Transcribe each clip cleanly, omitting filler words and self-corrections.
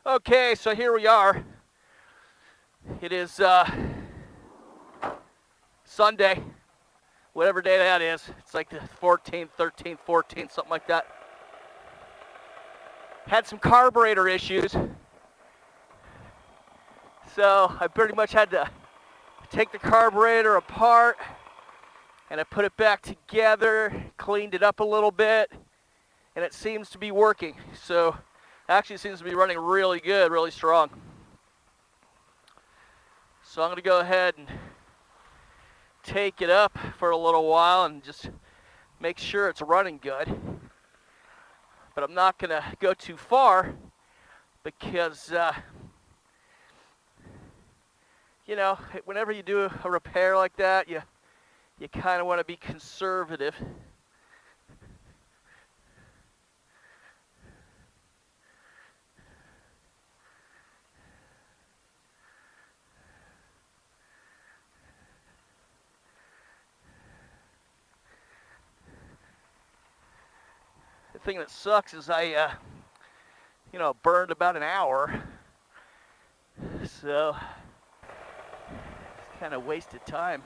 Okay, so here we are. It is Sunday, whatever day that is. It's like the 14th, 13th, 14th, something like that. Had some carburetor issues. So I pretty much had to take the carburetor apart and I put it back together, cleaned it up a little bit, and it seems to be working. So actually it seems to be running really good, really strong. So I'm going to go ahead and take it up for a little while and just make sure it's running good. But I'm not going to go too far because, you know, whenever you do a repair like that, you kind of want to be conservative. The thing that sucks is I, burned about an hour. So it's kind of wasted time.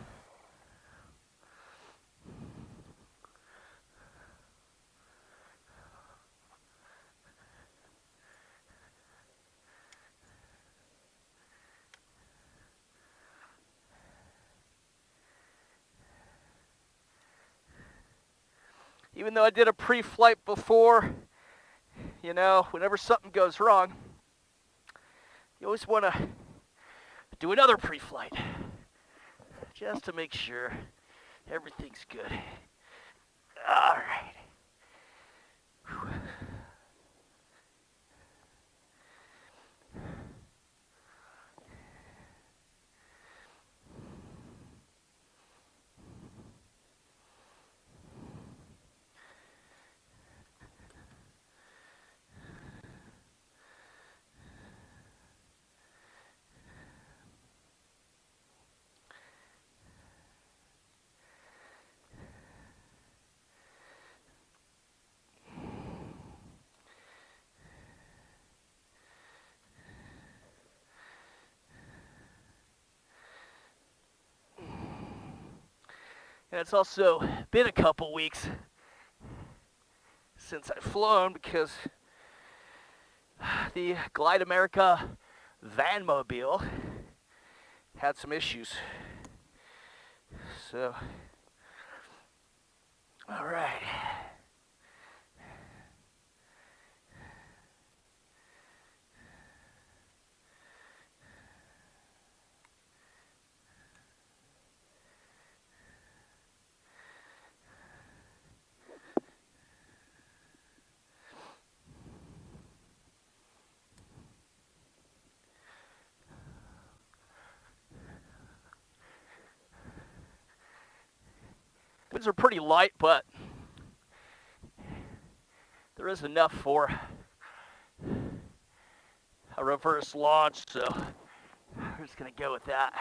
Even though I did a pre-flight before, you know, whenever something goes wrong, you always want to do another pre-flight just to make sure everything's good. All right. Whew. And it's also been a couple weeks since I've flown because the Glide America Vanmobile had some issues. So, all right. Winds are pretty light, but there is enough for a reverse launch, so we're just going to go with that.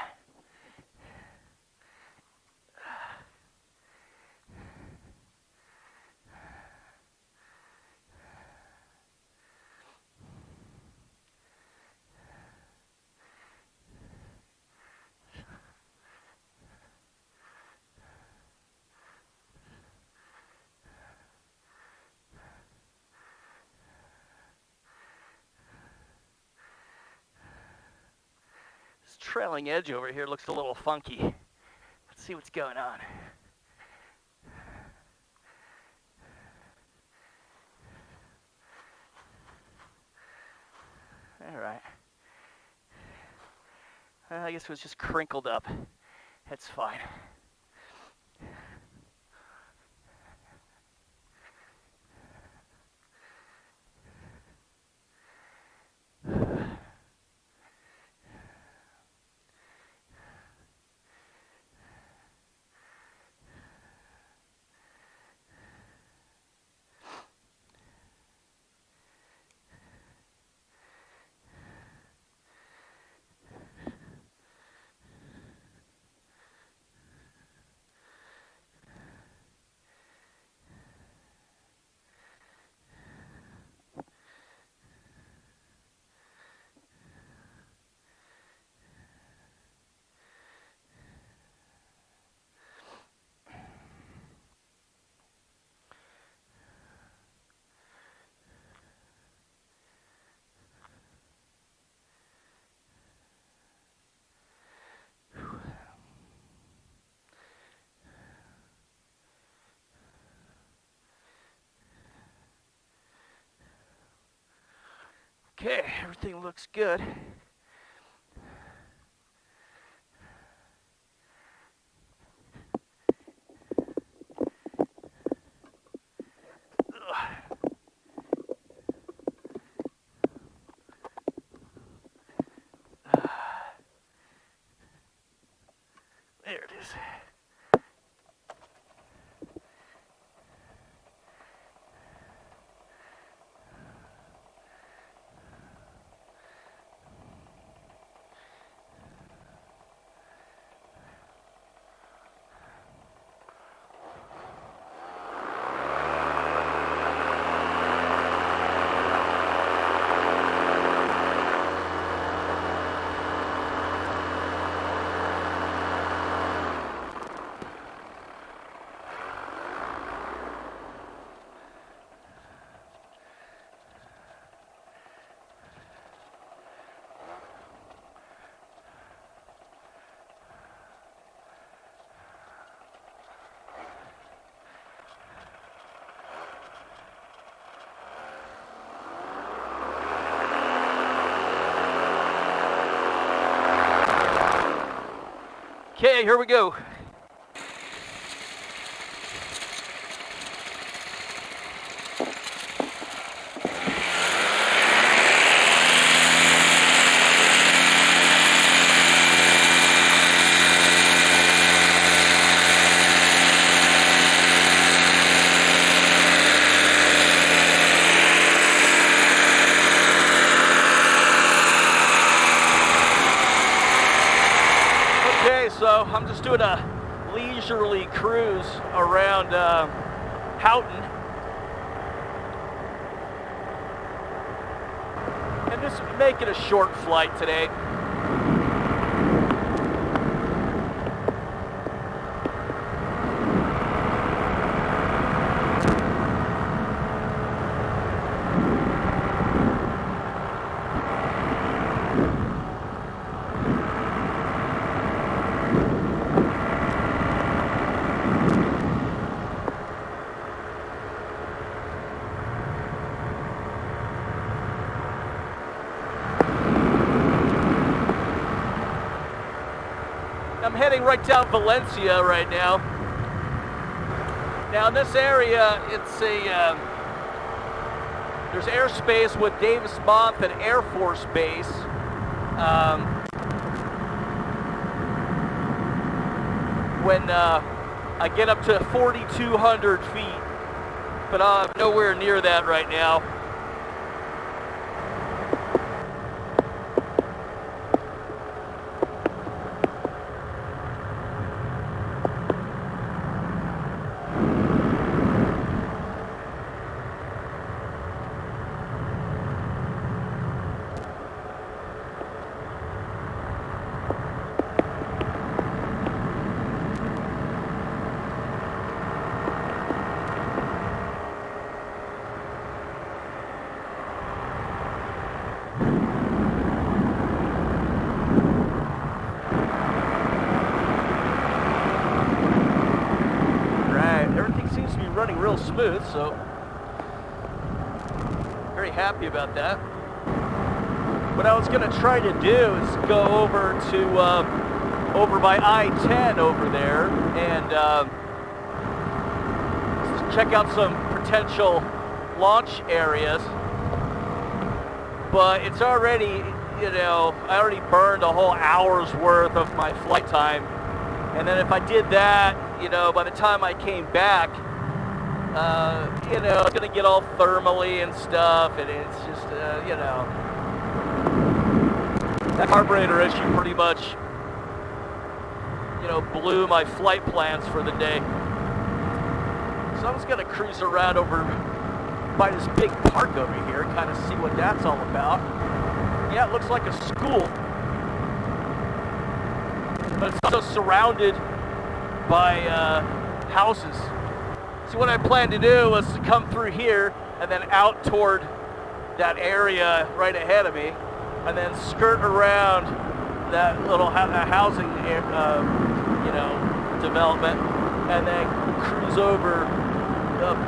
This trailing edge over here looks a little funky. Let's see what's going on. All right. I guess it was just crinkled up. That's fine. Okay, everything looks good. There it is. Okay, here we go. So I'm just doing a leisurely cruise around Houghton, and just making a short flight today. I'm heading right down Valencia right now. Now in this area, it's there's airspace with Davis-Monthan Air Force Base. When I get up to 4,200 feet, but I'm nowhere near that right now. Running real smooth, so very happy about that. What I was going to try to do is go over to over by I-10 over there and check out some potential launch areas, but it's already, you know, I already burned a whole hour's worth of my flight time, and then if I did that, you know, by the time I came back, you know, it's going to get all thermally and stuff, and it's just, you know, that carburetor issue pretty much, you know, blew my flight plans for the day. So I was going to cruise around over by this big park over here, kind of see what that's all about. Yeah, it looks like a school, but it's also surrounded by houses. So what I planned to do was to come through here and then out toward that area right ahead of me, and then skirt around that little housing, you know, development, and then cruise over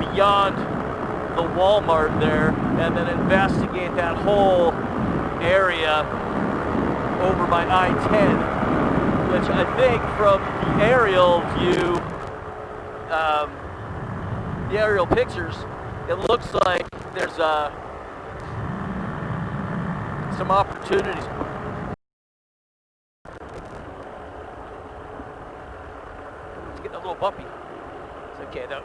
beyond the Walmart there and then investigate that whole area over by I-10, which I think from the aerial view, the aerial pictures, it looks like there's some opportunities. It's getting a little bumpy. It's okay though.